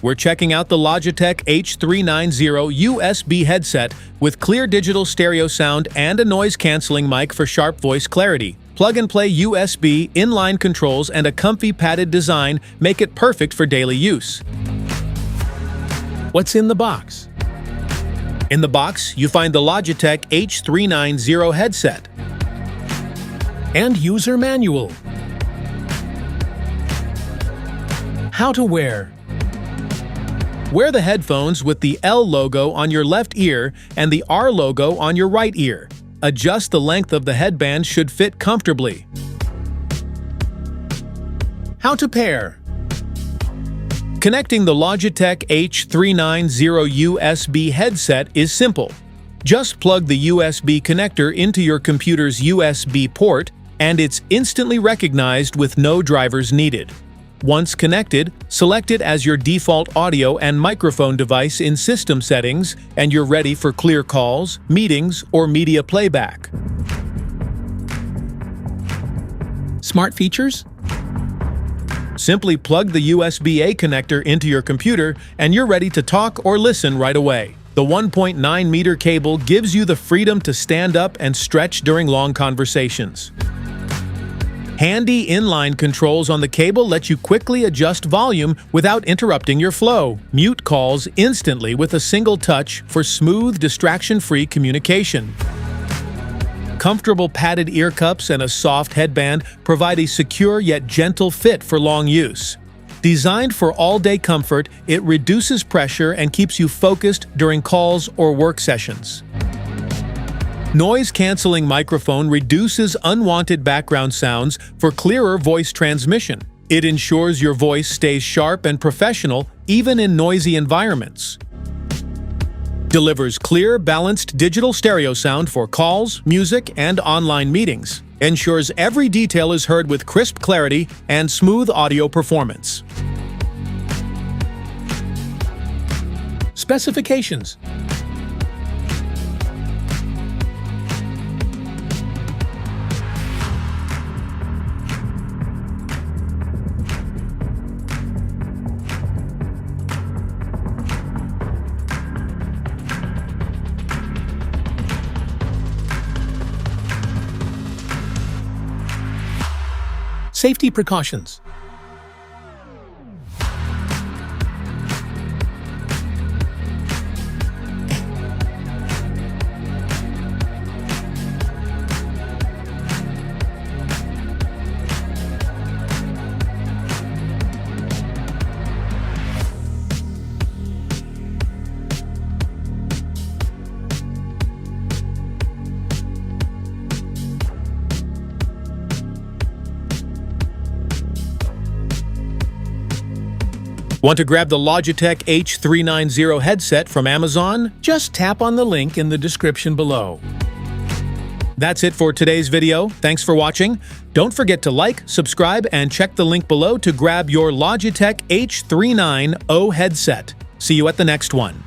we're checking out the Logitech H390 USB headset with clear digital stereo sound and a noise-canceling mic for sharp voice clarity. Plug-and-play USB, inline controls, and a comfy padded design make it perfect for daily use. What's in the box? In the box, you find the Logitech H390 headset and user manual. How to wear. Wear the headphones with the L logo on your left ear and the R logo on your right ear. Adjust the length of the headband should fit comfortably. How to pair. Connecting the Logitech H390 USB headset is simple. Just plug the USB connector into your computer's USB port, and it's instantly recognized with no drivers needed. Once connected, select it as your default audio and microphone device in system settings, and you're ready for clear calls, meetings, or media playback. Smart features? Simply plug the USB-A connector into your computer, and you're ready to talk or listen right away. The 1.9-meter cable gives you the freedom to stand up and stretch during long conversations. Handy inline controls on the cable let you quickly adjust volume without interrupting your flow. Mute calls instantly with a single touch for smooth, distraction-free communication. Comfortable padded ear cups and a soft headband provide a secure yet gentle fit for long use. Designed for all-day comfort, it reduces pressure and keeps you focused during calls or work sessions. Noise-canceling microphone reduces unwanted background sounds for clearer voice transmission. It ensures your voice stays sharp and professional even in noisy environments. Delivers clear, balanced digital stereo sound for calls, music, and online meetings. Ensures every detail is heard with crisp clarity and smooth audio performance. Specifications. Safety precautions. Want to grab the Logitech H390 headset from Amazon? Just tap on the link in the description below. That's it for today's video. Thanks for watching. Don't forget to like, subscribe, and check the link below to grab your Logitech H390 headset. See you at the next one.